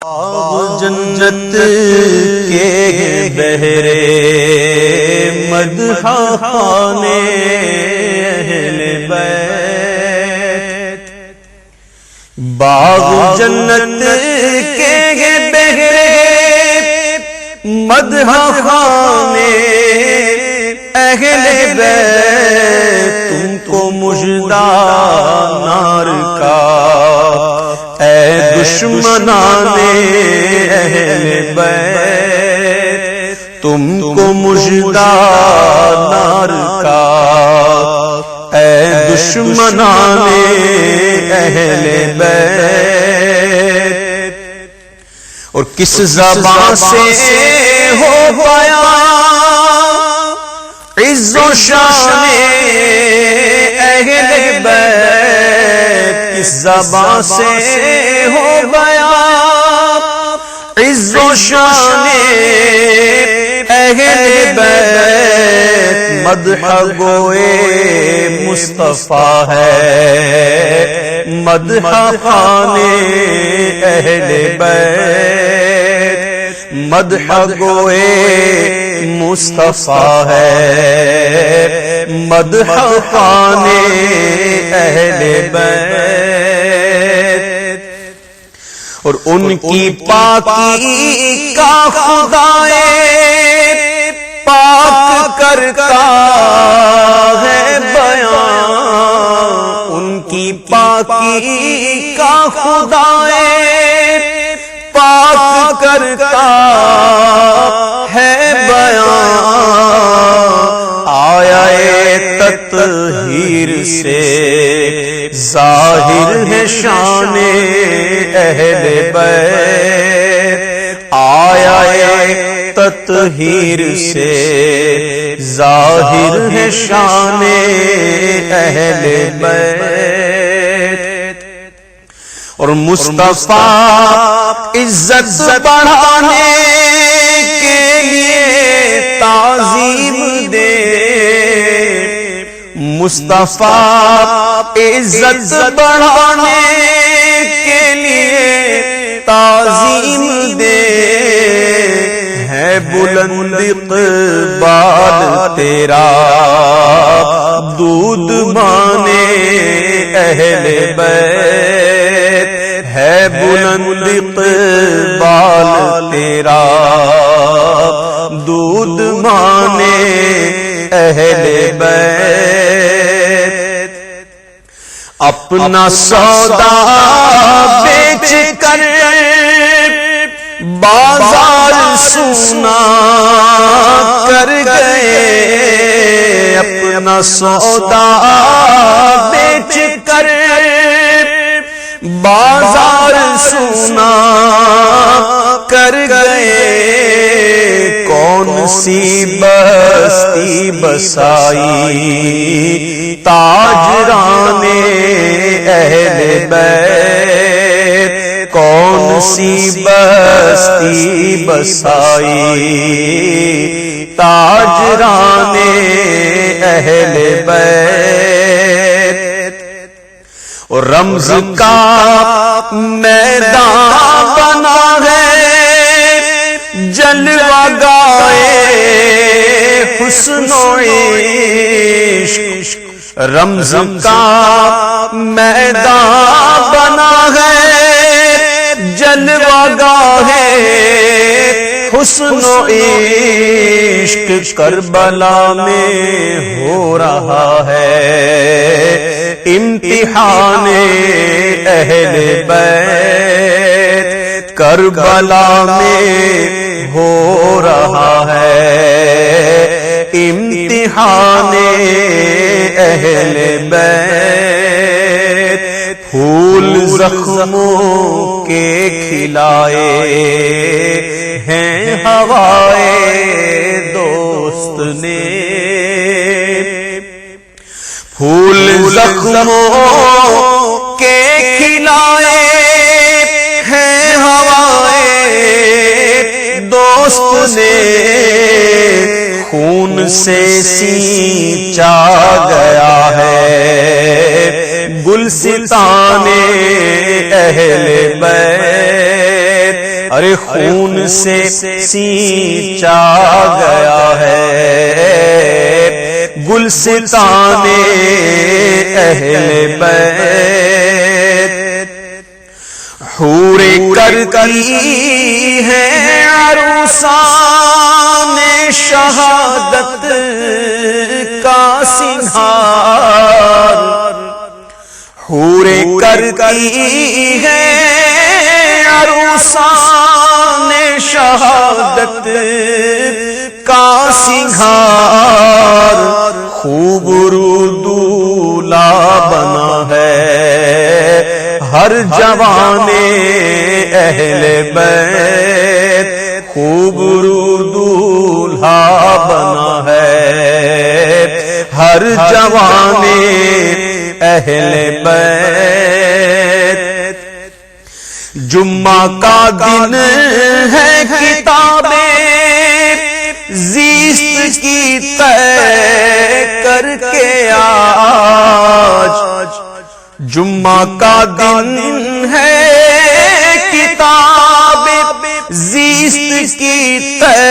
باغ جنت کے بہرے مدح خانے اہل بیت، باغ جنت کے بہرے مدح خانے اہل بیت، تم کو مژدہ نار کا اے دشمنان اہل بیت، تم کو مژدہ نار کا اے دشمنان اہل بیت۔ اور کس زبان سے ہو بیان عز و شان اہل بیت، کس زبان سے ہو بیان عز و شان اہل بیت، مدح گوئے مصطفیٰ ہے مدح خانے اہل بیت، مدح گوئے مصطفیٰ ہے مدح خانے اہل بیت۔ اور ان کی پاکی کا خدائے پاک کرتا ہے بیان، ان کی پاکی کا خدائے پاک کرتا ہے بیان، آیا تطہیر سے ظاہر ہے شان اہل بیت، آیا تطہیر سے ظاہر ہے شان اہل بیت۔ اور مصطفیٰ عزت بڑھانے کے لیے تعظیم دے، مصطفیٰ عزت بڑھانے کے لیے تعظیم دے، ہے بلند اقبال تیرا دودھ مانے اہل بیت، ہے بلند اقبال تیرا دودھ مانے اہل بیت۔ اپنا سودا بیچ کر بازار سونا کر گئے، اپنا سودا بیچ کر بازار سونا کر گئے، کون سی بستی بسائی تاجران اہل بیت، کون سی بستی بسائی تاجران اہل بیت۔ اور رمز کا میدان بنا ہے جلوہ گائے حسن و عشق، رمز کا میدان بنا ہے جلوہ گاہ حسن و عشق، کربلا میں ہو رہا ہے امتحان اہل بیت، کربلا میں ہو رہا ہے امتحان اہل بیت، پھول زخموں کے کھلائے ہیں ہوائے دوست نے، پھول زخموں کے کھلائے ہیں ہوائے دوست نے، خون سے سینچا گیا ہے گلستان اہل بیت، ارے خون سے سینچا گیا ہے گلستان اہل بیت، حور کرتی ہیں عروسان شہادت کا سنگھار، حور کرتی ہیں عروسان شہادت کا سنگھار، خوب رو دولہا بنا ہے ہر جوان اہل بیت، خوب رو دولہا بنا ہے ہر جوان اہل بیت۔ جمعہ کا دن ہے کتابیں زیست کی طے کر کے آج، جمعہ کا دن ہے کتاب زیست کی طے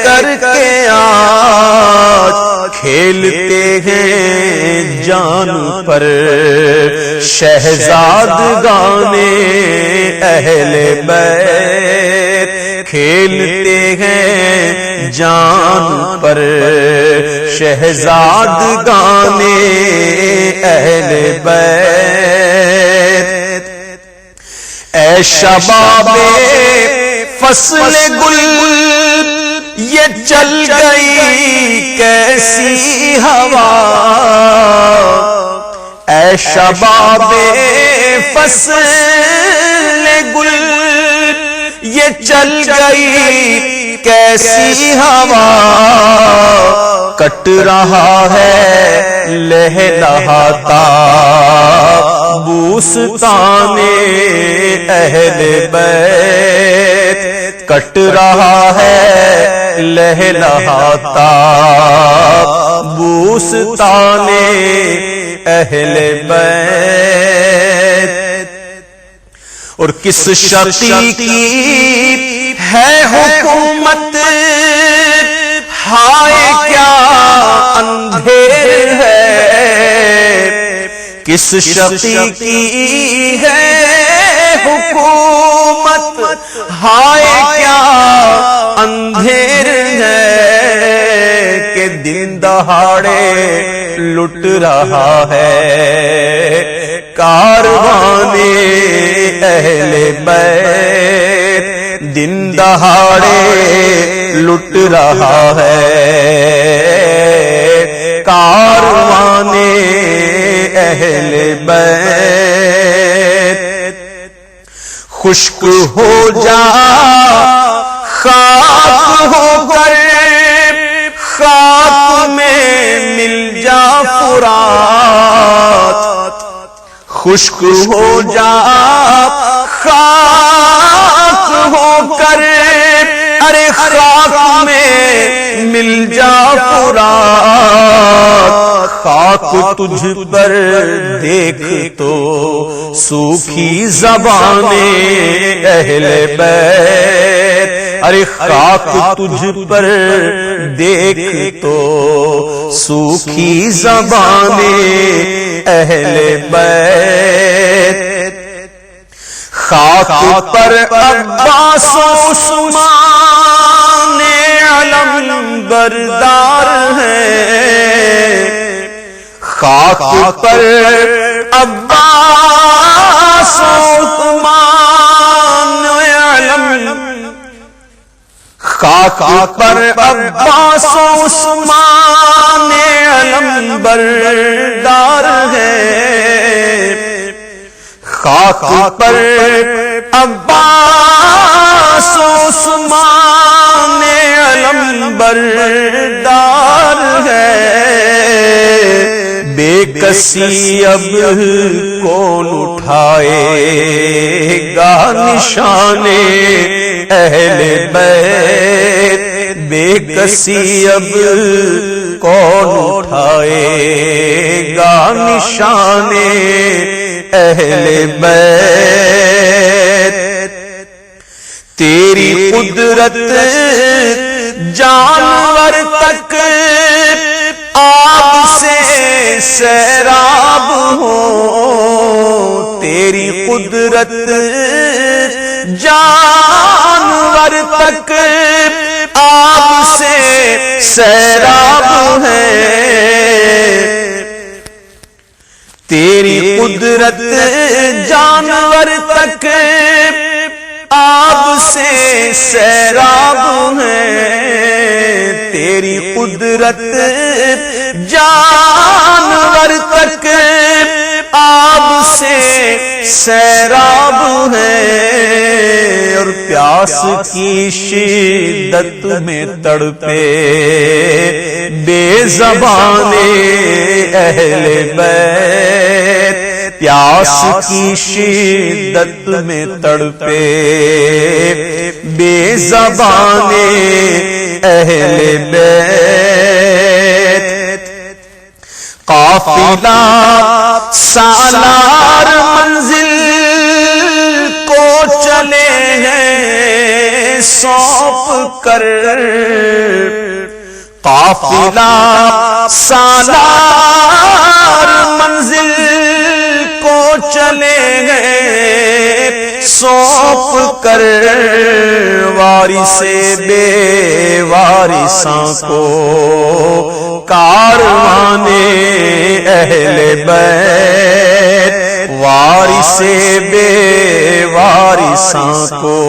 کر کے آج، کھیلتے ہیں جان پر شہزادگان اہل بیت، کھیلتے ہیں جان پر شہزادگان اہل بیت۔ اے شباب فصل گل یہ چل گئی کیسی ہوا، اے شباب فصل گل یہ چل گئی کیسی ہوا، کٹ رہا ہے لہلہاتا بوستان اہل بیت، کٹ رہا ہے لہلہاتا بوستان اہل بیت۔ اور کس شقی کی ہے حکومت، ہائے کیا اندھیر ہے، کس شقی کی ہے حکومت، ہائے کیا اندھیر ہے، کہ دن دہاڑے لٹ رہا ہے کاروان اہل بیت، دن دہاڑے لٹ رہا ہے کاروان اہل بیت۔ خشک ہو جا خاک ہو کر خاک میں مل جا فرات، خشک ہو جا خاک ہو کر ارے خاک میں مل جا فرات، خاک تجھ پر دیکھ تو سوکھی زبان اہل بیت، ارے خاک تجھ پر دیکھ تو سوکھی زبان اہل بیت، خاک پر عباس و عثمان علم بردار ہیں، خاک پر عباس و عثمان علم، خاک پر عباس و عثمان علم بردار ہیں، خاک پر عباس و عثمان علم بردار ہے، بے کسی اب کون اٹھائے گا نشان اہل بیت، بے کسی اب کون اٹھائے گا نشان اہل بیت، تیری قدرت جانور تک آب سے سیراب ہو، تیری قدرت جانور تک آب سے سیراب ہے، تیری قدرت جانور تک آب سے سیراب ہے، تیری قدرت جانور تک آب سے سیراب ہے، اور پیاس کی شدت میں تڑپے بے زبان اہل بیت، پیاس کی شدت میں تڑپے بے زبان اہل بیت، قافلہ سالار منزل کو چلے ہیں سونپ کر، قافلہ سالار منزل کو چلے گئے سونپ کر، وارث بے وارثاں کو کاروان اہل بیت، وارث بے وارثاں کو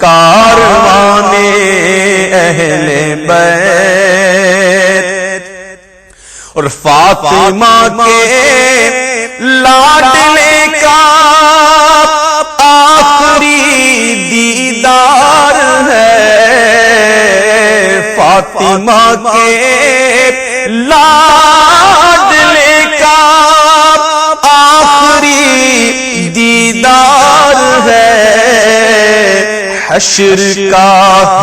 کاروان اہل بیت، اور فاطمہ کے لاڈلے کا آخری دیدار ہے، فاطمہ کے لاڈلے کا آخری دیدار ہے، حشر کا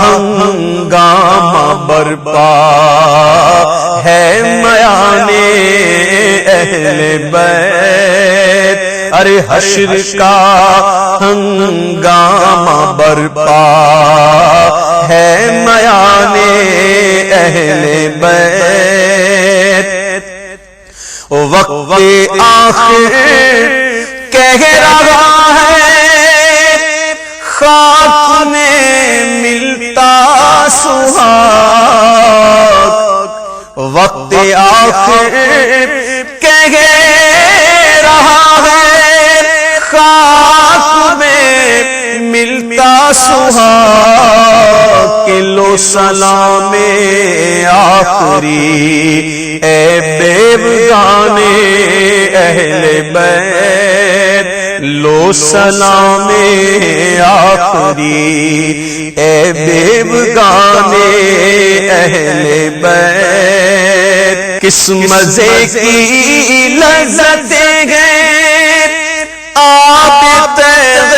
ہنگامہ برپا ہے میانے اہل بیت، ارے حشر کا ہنگامہ برپا ہے میانے اہل بیت، وقت آخر کہہ رہا ہے خاک میں ملتا سہاگ، وقت آخر کہہ رہا ہے خاک میں ملتا سہاگ، کہ لو سلام آخری اے بیوگان اہل بیت، لو سلام آخری اے بیوگان اہل بیت، کس مزے کی لذتیں ہیں آپ تیغ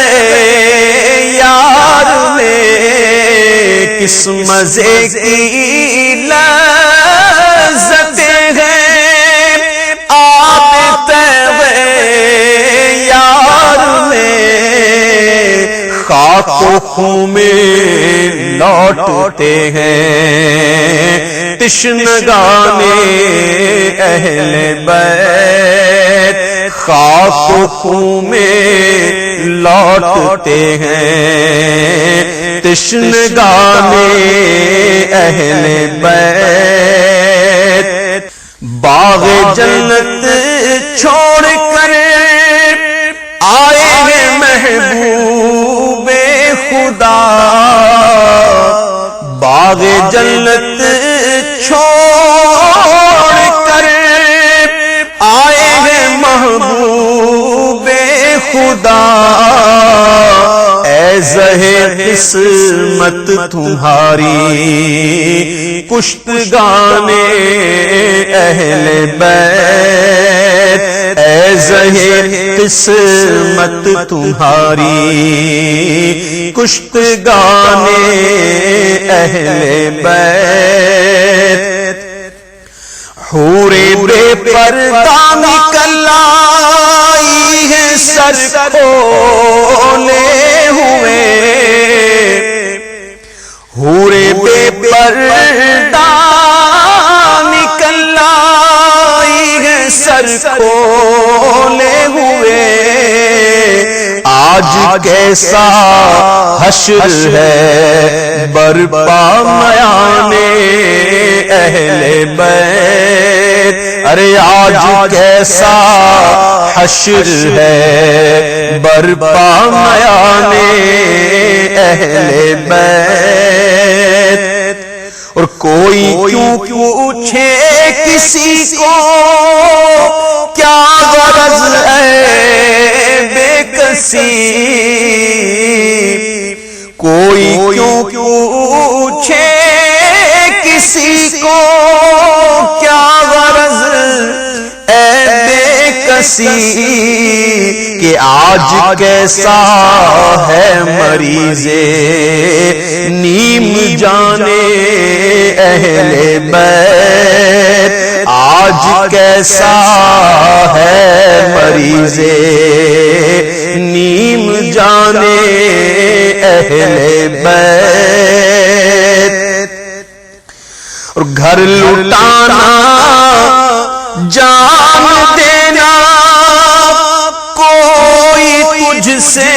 یار میں، کس مزے کی لذتیں ہیں آپ تیغ یار میں، خاک و خون میں لوٹتے ہیں تشنگان اہل بیت، خاک و خون میں لوٹتے ہیں تشنگان اہل بیت، باغ جنت چھوڑ کر آئے ہیں محبوب خدا، باغ جنت چھوڑ کر آئے ہیں محبوب خدا، اے زہے قسمت تمہاری کشتگان اہل بیت، اے زہے قسمت تمہاری کشتگان اہل بیت، حور بے پردہ نکل آئی ہے سر کھولے ہوئے، کھولے ہوئے، آج کیسا حشر ہے برپا میان اہل بیت، ارے آج کیسا حشر ہے برپا میان اہل بیت۔ اور کوئی کیوں پوچھے کسی کو کیا غرض ہے بے کسی، کوئی کیوں پوچھے کسی کو کیا غرض اے بے کسی، کہ آج کیسا ہے مریض نیم جانے اہل بیت، آج کیسا ہے مریض نیم جانے اہل بیت۔ اور گھر لٹانا جان دینا کوئی تجھ سے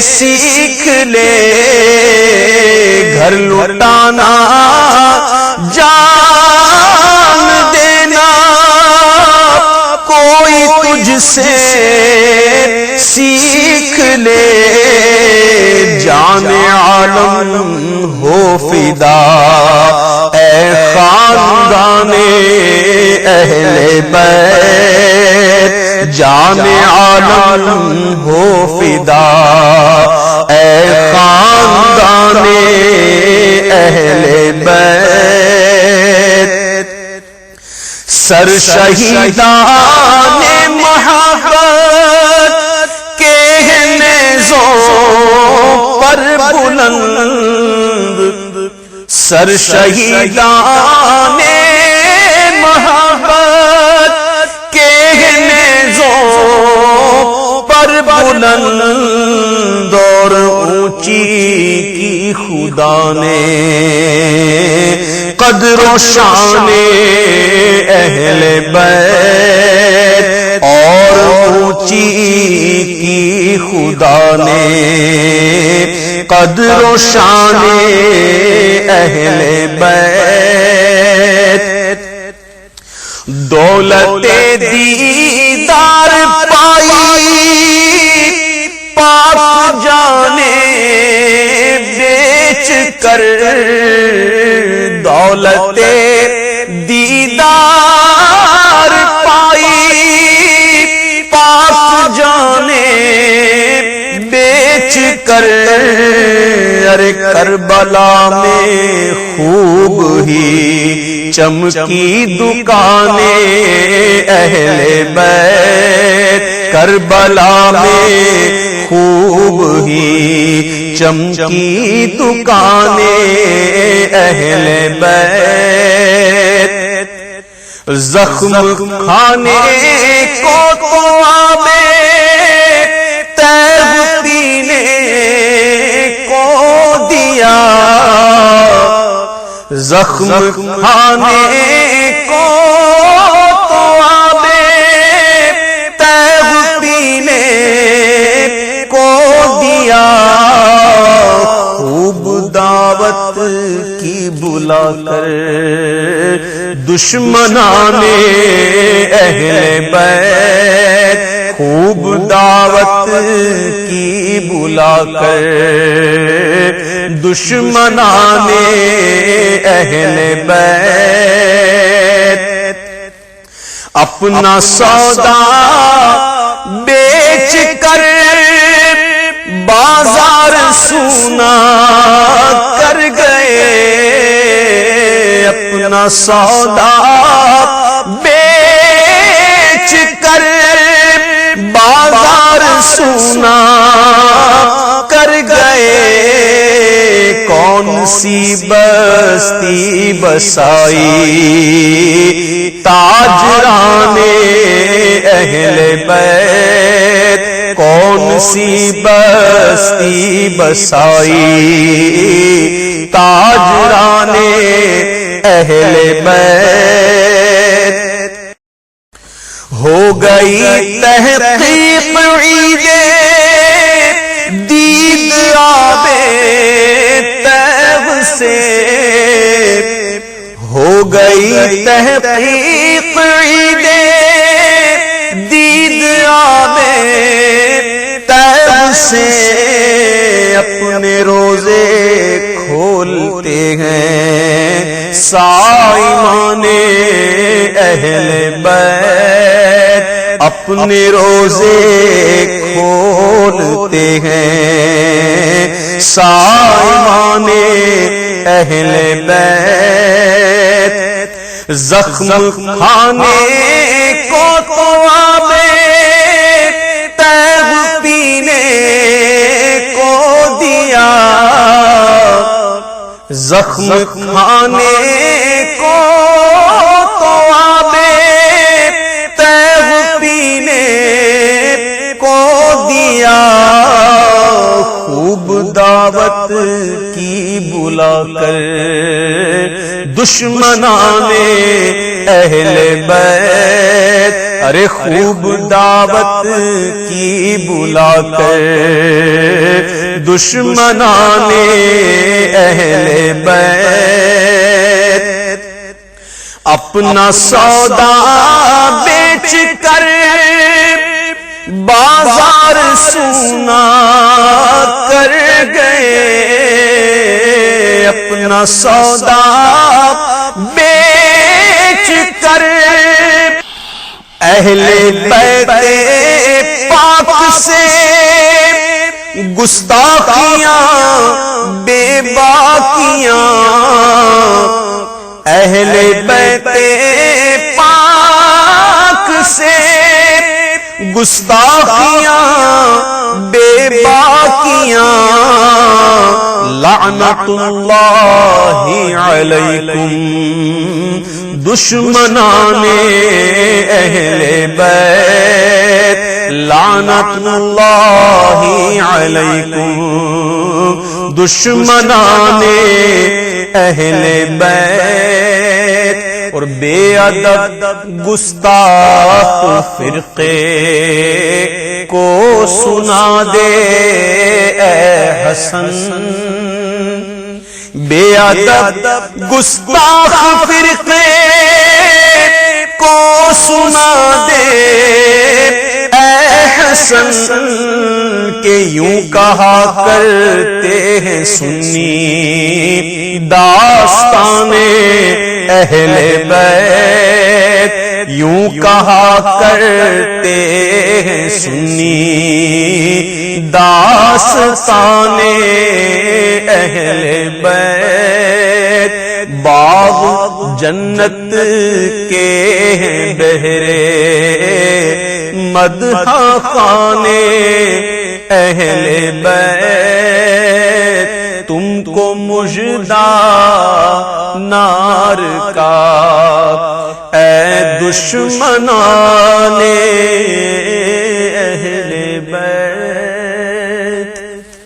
سیکھ لے، گھر لٹانا جان دینا کوئی تجھ سے سیکھ لے، جان عالم ہو فدا اے خاندان اہل بیت، جان عالم ہو فدا اے خاندان اہل بیت۔ سر شہیدان محبت کے نیزوں پر بلند، سر شہیدان محبت کے نیزوں پر بلند، اور اونچی کی خدا نے قدر و شان اہل بیت، اور اونچی کی خدا نے قدر و شان اہل بیت۔ دولت دیدار پائی پاک جانے بیچ کر، دولت دیدار پائی پاک جانے بیچ کر، ارے کربلا میں خوب ہی چمکی دکانیں اہل بیت، کربلا میں خوب ہی چمکی دکانیں اہل بیت۔ زخم کھانے کو تو آبے طیب پینے کو دیا، زخم کھانے کو تو آبے طیب پینے کو دیا، خوب دعوت کی بلا کر دشمنان اہل بیت، خوب دعوت کی بلا کر دشمنان اہل بیت، اپنا سودا بیچ کر بازار سونا کر گئے، اپنا سودا بیچ کر بازار سونا کر گئے، کون سی بستی بسائی تاجران اہل بیت، کون سی بستی بسائی تاجران اہل بیت۔ گئی تحقیق عید دید آب طیب سے، ہو گئی تحقیق عید دید آب طیب سے، اپنے روزے کھولتے ہیں صائمان اہل بیت، اپنے روزے کھولتے ہیں صائمان اہل بیت، زخم کھانے کو تو آب طیب پینے کو دیا، زخم کھانے کو تو آب طیب پینے کو دیا، خوب دعوت کی بلا کر دشمنان اہل بیت، ارے خوب دعوت کی بلا کر دشمنان اہل بیت، اپنا سودا بیچ کر بازار سونا کر گئے، اپنا سودا بیچ کر اہل بیت پاک سے گستاخیاں بے باکیاں، اہل بیت پاک سے گستاخیاں بے باکیاں، لعنت اللہ علیکم دشمنان اہل بیت، لعنت اللہ علیکم دشمنان اہل بیت، اور بے ادب گستاخ فرقے کو سنا دے اے حسن، بے ادب گستاخ فرقے کو سنا دے اے حسن، کہ یوں کہا کرتے ہیں سنی داستان اہل بیت، یوں کہا کرتے ہیں سنی داستان اہل بیت، باغ جنت کے ہیں بہرے مدح خانے اہل بیت، تم کو مژدہ نار کا اے دشمنان